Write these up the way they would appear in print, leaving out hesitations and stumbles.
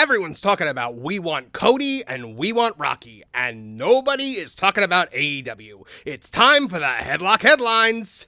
Everyone's talking about we want Cody and we want Rocky, and nobody is talking about AEW. It's time for the Headlock Headlines.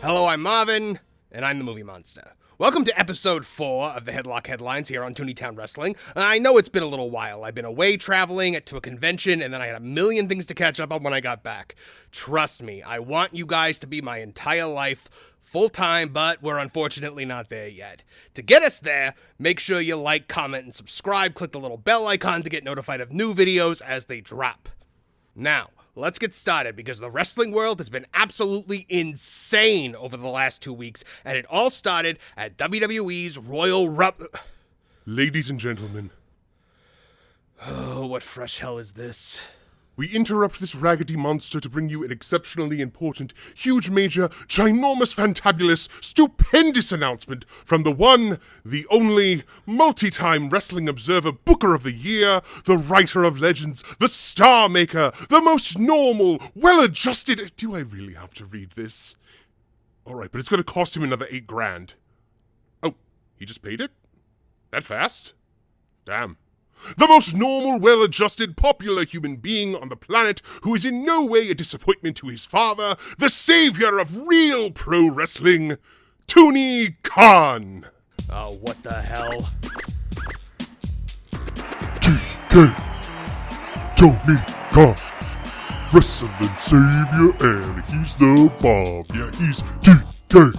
Hello, I'm Marvin, and I'm the Movie Monster. Welcome to episode 4 of the Headlock Headlines here on Tooney Khan Wrestling. I know it's been a little while. I've been away traveling to a convention, and then I had a million things to catch up on when I got back. Trust me, I want you guys to be my entire life, full-time, but we're unfortunately not there yet. To get us there, make sure you like, comment, and subscribe. Click the little bell icon to get notified of new videos as they drop. Now, let's get started, because the wrestling world has been absolutely insane over the last 2 weeks, and it all started at WWE's Royal Rumble. Ladies and gentlemen. Oh, what fresh hell is this? We interrupt this raggedy monster to bring you an exceptionally important, huge, major, ginormous, fantabulous, stupendous announcement from the one, the only, multi-time Wrestling Observer Booker of the Year, the writer of legends, the star maker, the most normal, well-adjusted... Do I really have to read this? Alright, but it's gonna cost him another $8,000. Oh, he just paid it? That fast? Damn. The most normal, well-adjusted, popular human being on the planet who is in no way a disappointment to his father, the savior of real pro wrestling, Tooney Khan. Oh, what the hell? TK, Tooney Khan, wrestling savior, and he's the bomb. Yeah, he's TK,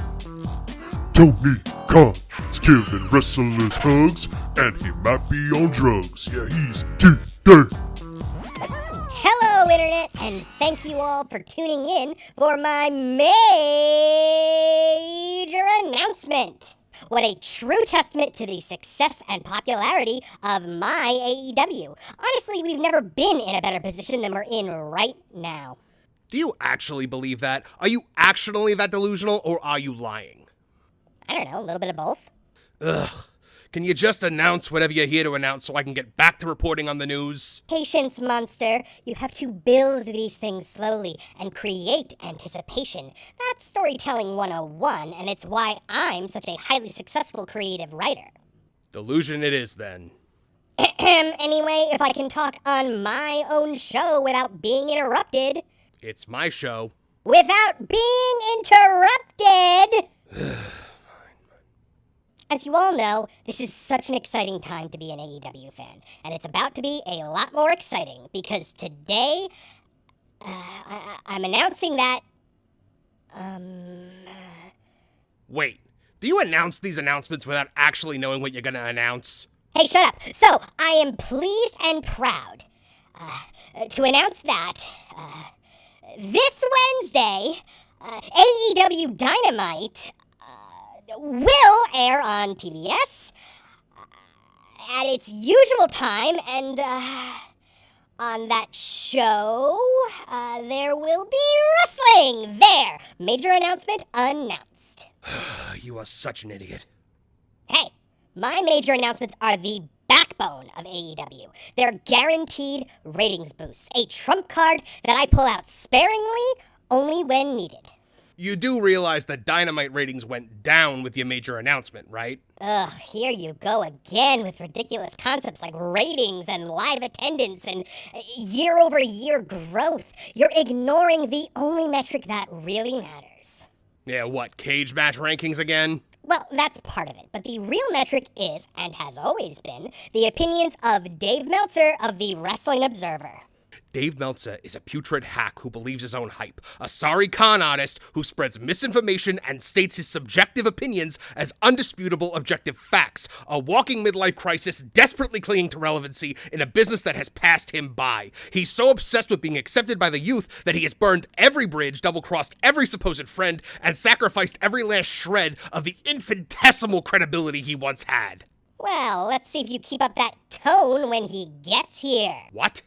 Tooney Khan. He's giving wrestlers hugs, and he might be on drugs. Yeah, he's TK. Hello, Internet, and thank you all for tuning in for my major announcement. What a true testament to the success and popularity of my AEW. Honestly, we've never been in a better position than we're in right now. Do you actually believe that? Are you actually that delusional, or are you lying? I don't know, a little bit of both. Ugh. Can you just announce whatever you're here to announce so I can get back to reporting on the news? Patience, monster. You have to build these things slowly and create anticipation. That's storytelling 101, and it's why I'm such a highly successful creative writer. Delusion it is, then. Anyway, if I can talk on my own show without being interrupted. It's my show. Without being interrupted! As you all know, this is such an exciting time to be an AEW fan, and it's about to be a lot more exciting, because today, I'm announcing that, Wait, do you announce these announcements without actually knowing what you're gonna announce? Hey, shut up! So, I am pleased and proud to announce that, this Wednesday, AEW Dynamite will air on TBS at its usual time, and on that show, there will be wrestling there. Major announcement announced. You are such an idiot. Hey, my major announcements are the backbone of AEW. They're guaranteed ratings boosts, a trump card that I pull out sparingly only when needed. You do realize that Dynamite ratings went down with your major announcement, right? Ugh, here you go again with ridiculous concepts like ratings and live attendance and year-over-year growth. You're ignoring the only metric that really matters. Yeah, what, cage match rankings again? Well, that's part of it, but the real metric is, and has always been, the opinions of Dave Meltzer of the Wrestling Observer. Dave Meltzer is a putrid hack who believes his own hype, a sorry con artist who spreads misinformation and states his subjective opinions as undisputable objective facts, a walking midlife crisis desperately clinging to relevancy in a business that has passed him by. He's so obsessed with being accepted by the youth that he has burned every bridge, double-crossed every supposed friend, and sacrificed every last shred of the infinitesimal credibility he once had. Well, let's see if you keep up that tone when he gets here. What?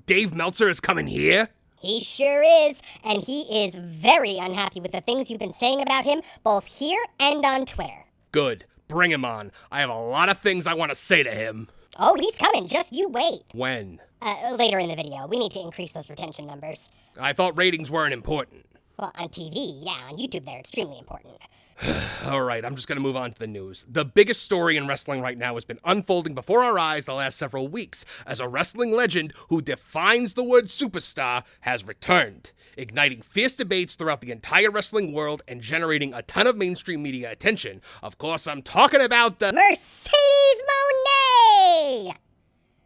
Dave Meltzer is coming here? He sure is, and he is very unhappy with the things you've been saying about him, both here and on Twitter. Good. Bring him on. I have a lot of things I want to say to him. Oh, he's coming. Just you wait. When? Later in the video. We need to increase those retention numbers. I thought ratings weren't important. Well, on TV, yeah, on YouTube they're extremely important. All right, I'm just going to move on to the news. The biggest story in wrestling right now has been unfolding before our eyes the last several weeks as a wrestling legend who defines the word superstar has returned, igniting fierce debates throughout the entire wrestling world and generating a ton of mainstream media attention. Of course, I'm talking about the Mercedes Mone!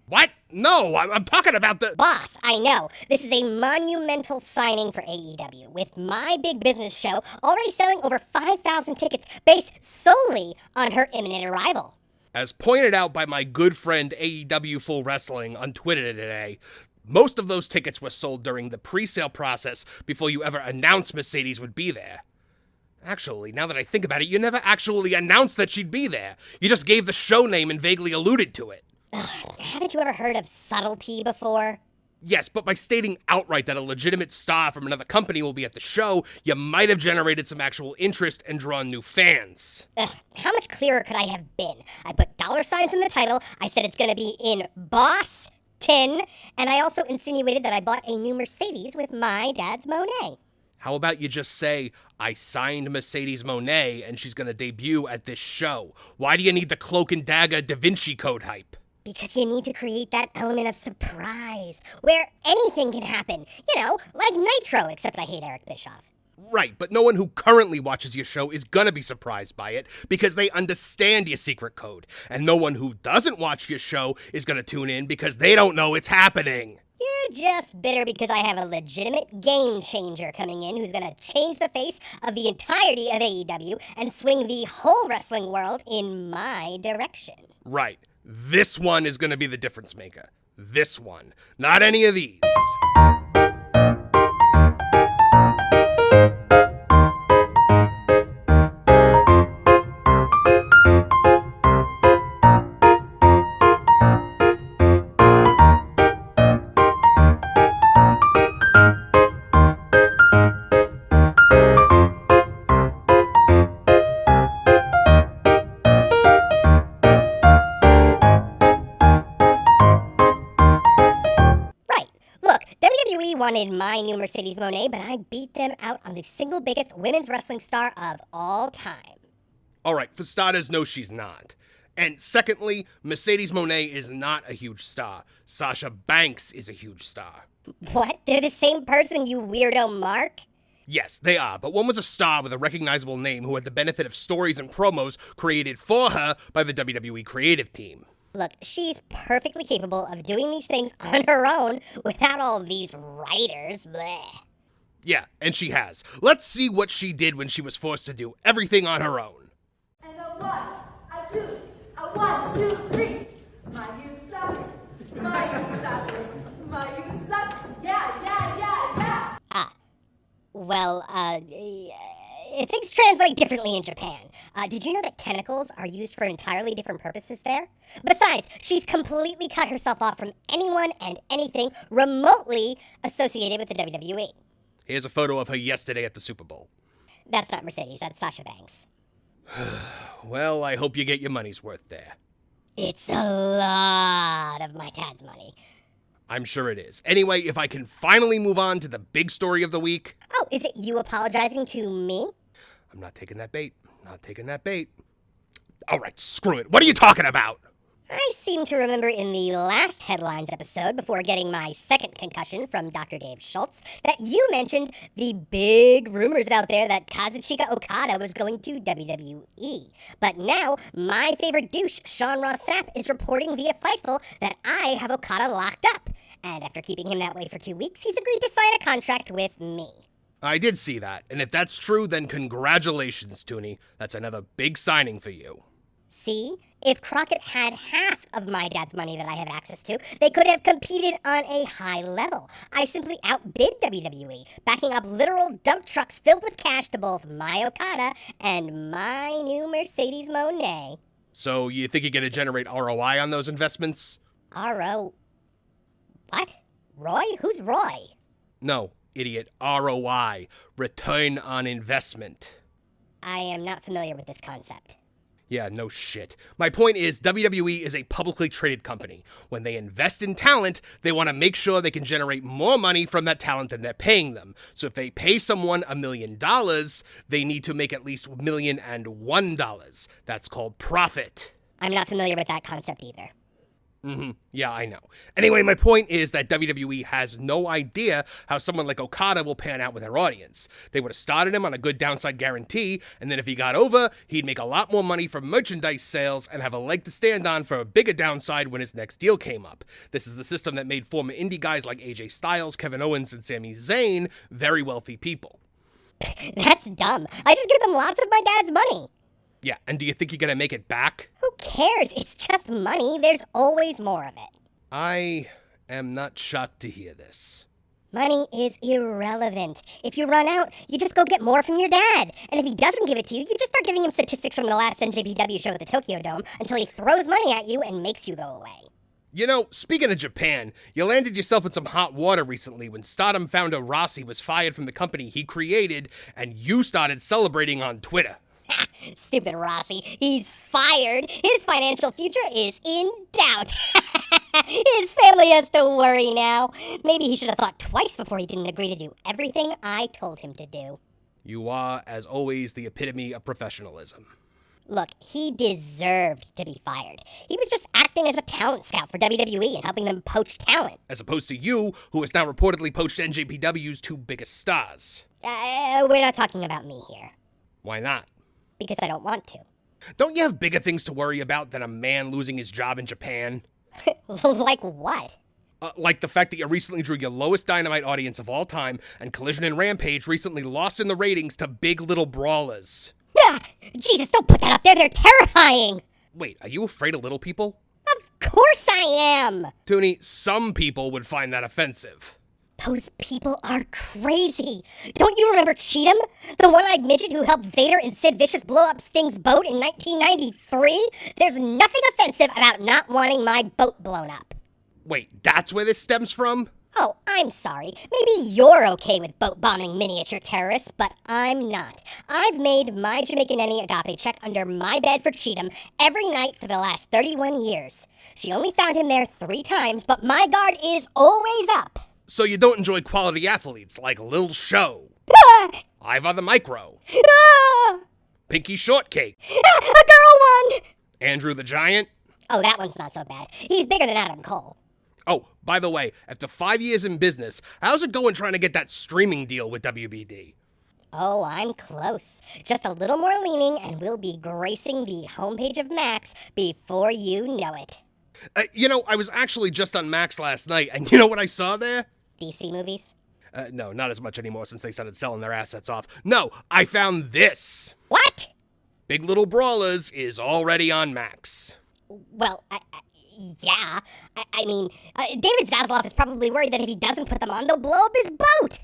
What? No, I'm talking about the Boss, I know. This is a monumental signing for AEW, with My Big Business show already selling over 5,000 tickets based solely on her imminent arrival. As pointed out by my good friend AEW Full Wrestling on Twitter today, most of those tickets were sold during the pre-sale process before you ever announced Mercedes would be there. Actually, now that I think about it, you never actually announced that she'd be there. You just gave the show name and vaguely alluded to it. Haven't you ever heard of subtlety before? Yes, but by stating outright that a legitimate star from another company will be at the show, you might have generated some actual interest and drawn new fans. How much clearer could I have been? I put dollar signs in the title, I said it's gonna be in Boston, and I also insinuated that I bought a new Mercedes with my dad's Monet. How about you just say, I signed Mercedes Mone and she's gonna debut at this show? Why do you need the Cloak and Dagger Da Vinci Code hype? Because you need to create that element of surprise, where anything can happen. You know, like Nitro, except I hate Eric Bischoff. Right, but no one who currently watches your show is gonna be surprised by it because they understand your secret code. And no one who doesn't watch your show is gonna tune in because they don't know it's happening. You're just bitter because I have a legitimate game changer coming in who's gonna change the face of the entirety of AEW and swing the whole wrestling world in my direction. Right. This one is gonna be the difference maker. This one. Not any of these. Wanted my new Mercedes Mone, but I beat them out on the single biggest women's wrestling star of all time. Alright, for starters, no she's not. And secondly, Mercedes Mone is not a huge star. Sasha Banks is a huge star. What? They're the same person, you weirdo Mark? Yes, they are, but one was a star with a recognizable name who had the benefit of stories and promos created for her by the WWE creative team. Look, she's perfectly capable of doing these things on her own without all these writers. Bleh. Yeah, and she has. Let's see what she did when she was forced to do everything on her own. And a one, a two, a 1, 2, 3. My you sucks, my you sucks, my you sucks. Yeah. Well, things translate differently in Japan. Did you know that tentacles are used for entirely different purposes there? Besides, she's completely cut herself off from anyone and anything remotely associated with the WWE. Here's a photo of her yesterday at the Super Bowl. That's not Mercedes, that's Sasha Banks. Well, I hope you get your money's worth there. It's a lot of my dad's money. I'm sure it is. Anyway, if I can finally move on to the big story of the week. Oh, is it you apologizing to me? I'm not taking that bait. Not taking that bait. All right, screw it. What are you talking about? I seem to remember in the last Headlines episode, before getting my second concussion from Dr. Dave Schultz, that you mentioned the big rumors out there that Kazuchika Okada was going to WWE. But now, my favorite douche, Sean Ross Sapp, is reporting via Fightful that I have Okada locked up. And after keeping him that way for 2 weeks, he's agreed to sign a contract with me. I did see that, and if that's true, then congratulations, Tooney. That's another big signing for you. See? If Crockett had half of my dad's money that I have access to, they could have competed on a high level. I simply outbid WWE, backing up literal dump trucks filled with cash to both my Okada and my new Mercedes Mone. So you think you're going to generate ROI on those investments? R.O. What? Roy? Who's Roy? No, idiot. ROI. Return on investment. I am not familiar with this concept. Yeah, no shit. My point is, WWE is a publicly traded company. When they invest in talent, they want to make sure they can generate more money from that talent than they're paying them. So if they pay someone $1 million, they need to make at least $1,001. That's called profit. I'm not familiar with that concept either. Yeah, I know. Anyway, my point is that WWE has no idea how someone like Okada will pan out with their audience. They would have started him on a good downside guarantee, and then if he got over, he'd make a lot more money from merchandise sales and have a leg to stand on for a bigger downside when his next deal came up. This is the system that made former indie guys like AJ Styles, Kevin Owens, and Sami Zayn very wealthy people. That's dumb. I just give them lots of my dad's money. Yeah, and do you think you're gonna make it back? Who cares? It's just money. There's always more of it. I am not shocked to hear this. Money is irrelevant. If you run out, you just go get more from your dad. And if he doesn't give it to you, you just start giving him statistics from the last NJPW show at the Tokyo Dome until he throws money at you and makes you go away. You know, speaking of Japan, you landed yourself in some hot water recently when Stardom founder Rossy was fired from the company he created, and you started celebrating on Twitter. Stupid Rossy. He's fired. His financial future is in doubt. His family has to worry now. Maybe he should have thought twice before he didn't agree to do everything I told him to do. You are, as always, the epitome of professionalism. Look, he deserved to be fired. He was just acting as a talent scout for WWE and helping them poach talent. As opposed to you, who has now reportedly poached NJPW's two biggest stars. We're not talking about me here. Why not? Because I don't want to. Don't you have bigger things to worry about than a man losing his job in Japan? Like what? Like the fact that you recently drew your lowest Dynamite audience of all time, and Collision and Rampage recently lost in the ratings to Big Little Brawlers. Ah, Jesus, don't put that up there. They're terrifying. Wait, are you afraid of little people? Of course I am. Tooney, some people would find that offensive. Those people are crazy. Don't you remember Cheatham? The one-eyed midget who helped Vader and Sid Vicious blow up Sting's boat in 1993? There's nothing offensive about not wanting my boat blown up. Wait, that's where this stems from? Oh, I'm sorry. Maybe you're okay with boat-bombing miniature terrorists, but I'm not. I've made my Jamaican nanny Agape check under my bed for Cheatham every night for the last 31 years. She only found him there 3 times, but my guard is always up. So you don't enjoy quality athletes like Lil Show, Ah! Ivar the Micro, Ah! Pinky Shortcake, Ah, a girl one! Andrew the Giant? Oh, that one's not so bad. He's bigger than Adam Cole. Oh, by the way, after 5 years in business, how's it going trying to get that streaming deal with WBD? Oh, I'm close. Just a little more leaning and we'll be gracing the homepage of Max before you know it. I was actually just on Max last night, and you know what I saw there? DC movies? No, not as much anymore since they started selling their assets off. No, I found this. What? Big Little Brawlers is already on Max. Well, yeah. I mean, David Zaslav is probably worried that if he doesn't put them on, they'll blow up his boat.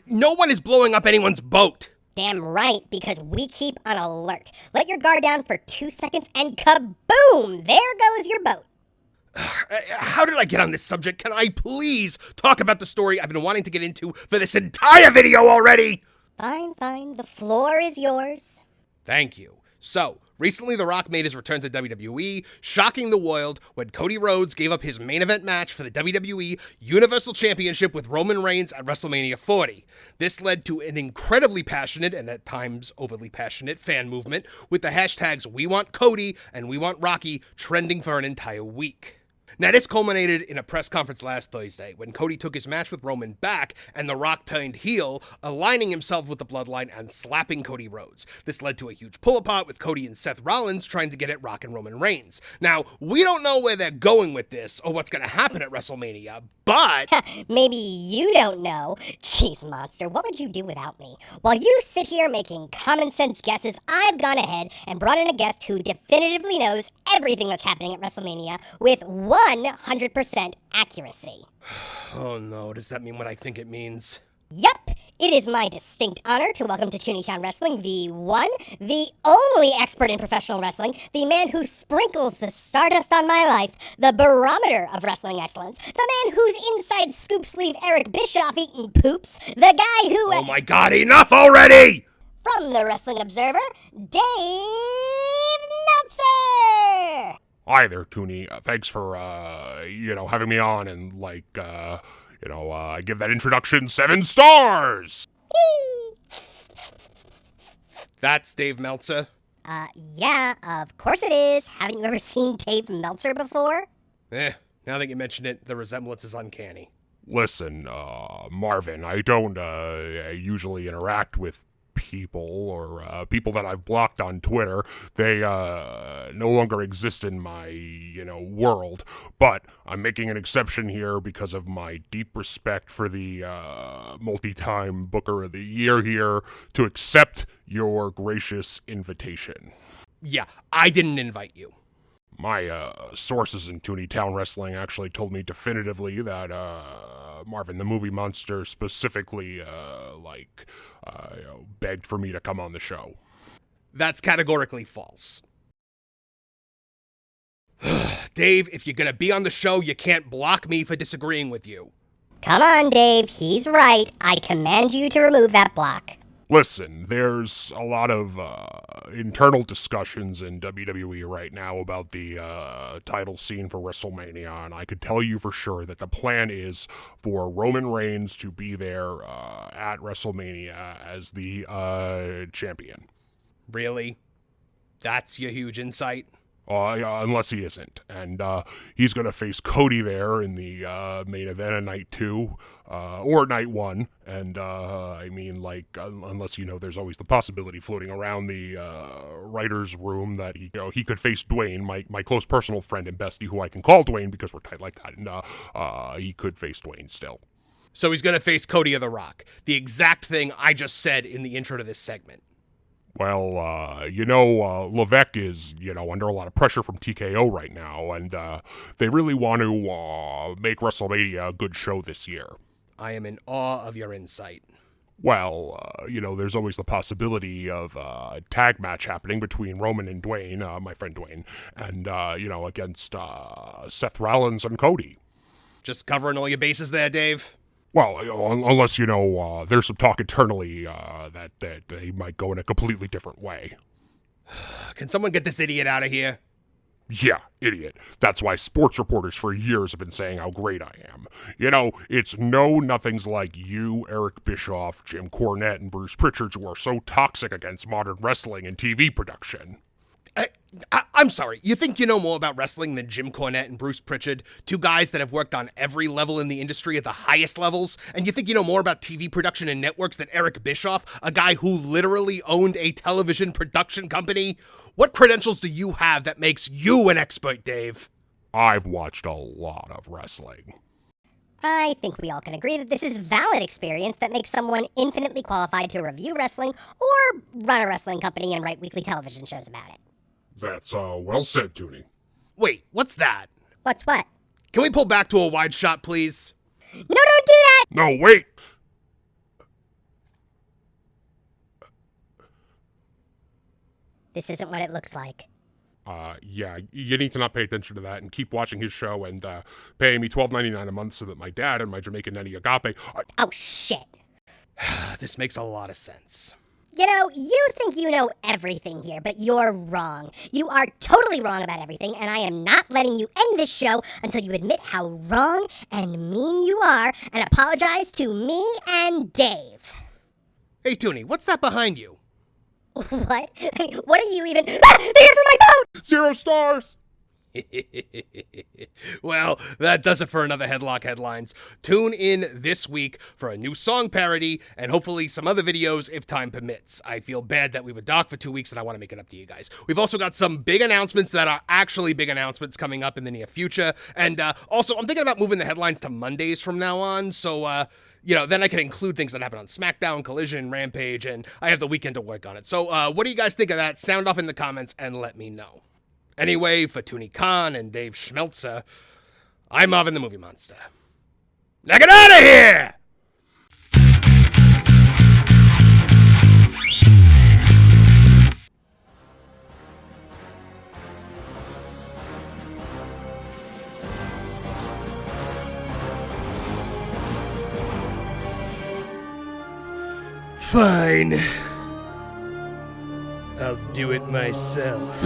No one is blowing up anyone's boat. Damn right, because we keep on alert. Let your guard down for 2 seconds and kaboom! There goes your boat. How did I get on this subject? Can I please talk about the story I've been wanting to get into for this entire video already? Fine. The floor is yours. Thank you. So, recently The Rock made his return to WWE, shocking the world when Cody Rhodes gave up his main event match for the WWE Universal Championship with Roman Reigns at WrestleMania 40. This led to an incredibly passionate, and at times overly passionate, fan movement, with the hashtags We Want Cody and We Want Rocky trending for an entire week. Now, this culminated in a press conference last Thursday when Cody took his match with Roman back and The Rock turned heel, aligning himself with the Bloodline and slapping Cody Rhodes. This led to a huge pull-apart with Cody and Seth Rollins trying to get at Rock and Roman Reigns. Now, we don't know where they're going with this or what's going to happen at WrestleMania, but... Maybe you don't know. Jeez, Monster, what would you do without me? While you sit here making common sense guesses, I've gone ahead and brought in a guest who definitively knows everything that's happening at WrestleMania with 100% accuracy. Oh no, does that mean what I think it means? Yup! It is my distinct honor to welcome to Tooney Khan Wrestling the one, the only expert in professional wrestling, the man who sprinkles the stardust on my life, the barometer of wrestling excellence, the man whose inside scoop sleeve Eric Bischoff eaten poops, the guy who... Oh my god, enough already! From the Wrestling Observer, Dave Hi there, Tooney. Thanks for, having me on and, I give that introduction 7 stars! That's Dave Meltzer. Yeah, of course it is. Haven't you ever seen Dave Meltzer before? Now that you mention it, the resemblance is uncanny. Listen, Marvin, I don't, usually interact with people or people that I've blocked on Twitter. They no longer exist in my world, but I'm making an exception here because of my deep respect for the multi-time Booker of the Year here to accept your gracious invitation. Yeah, I didn't invite you. My sources in Tooney Town Wrestling actually told me definitively that Marvin the Movie Monster specifically begged for me to come on the show. That's categorically false. Dave, if you're gonna be on the show, you can't block me for disagreeing with you. Come on, Dave. He's right. I command you to remove that block. Listen, there's a lot of internal discussions in WWE right now about the title scene for WrestleMania, and I could tell you for sure that the plan is for Roman Reigns to be there at WrestleMania as the champion. Really? That's your huge insight? Unless he isn't. And he's going to face Cody there in the main event of Night 2, or Night 1. And, unless, there's always the possibility floating around the writer's room that he could face Dwayne, my close personal friend and bestie, who I can call Dwayne because we're tight like that. And he could face Dwayne still. So he's going to face Cody of The Rock. The exact thing I just said in the intro to this segment. Well, Levesque is, under a lot of pressure from TKO right now, and they really want to make WrestleMania a good show this year. I am in awe of your insight. Well, there's always the possibility of a tag match happening between Roman and Dwayne, my friend Dwayne, and, against Seth Rollins and Cody. Just covering all your bases there, Dave? Well, unless, there's some talk internally that they might go in a completely different way. Can someone get this idiot out of here? Yeah, idiot. That's why sports reporters for years have been saying how great I am. It's nothings like you, Eric Bischoff, Jim Cornette, and Bruce Pritchard who are so toxic against modern wrestling and TV production. I'm sorry, you think you know more about wrestling than Jim Cornette and Bruce Pritchard, 2 guys that have worked on every level in the industry at the highest levels? And you think you know more about TV production and networks than Eric Bischoff, a guy who literally owned a television production company? What credentials do you have that makes you an expert, Dave? I've watched a lot of wrestling. I think we all can agree that this is valid experience that makes someone infinitely qualified to review wrestling or run a wrestling company and write weekly television shows about it. That's well said, Tooney. Wait, what's that? What's what? Can we pull back to a wide shot, please? No, don't do that! No, wait! This isn't what it looks like. Yeah, you need to not pay attention to that and keep watching his show and paying me $12.99 a month so that my dad and my Jamaican nanny Agape... Oh, shit. This makes a lot of sense. You think you know everything here, but you're wrong. You are totally wrong about everything, and I am not letting you end this show until you admit how wrong and mean you are and apologize to me and Dave. Hey, Tooney, what's that behind you? What? What are you even... Ah! They're here for my boat! 0 stars! Well, that does it for another Headlock Headlines. Tune in this week for a new song parody and hopefully some other videos if time permits. I feel bad that we were docked for 2 weeks and I want to make it up to you guys. We've also got some big announcements that are actually big announcements coming up in the near future. And also, I'm thinking about moving the headlines to Mondays from now on. So, then I can include things that happen on SmackDown, Collision, Rampage, and I have the weekend to work on it. So, what do you guys think of that? Sound off in the comments and let me know. Anyway, for Tooney Khan and Dave Meltzer, I'm Marvin the Movie Monster. Now get out of here! Fine. I'll do it myself.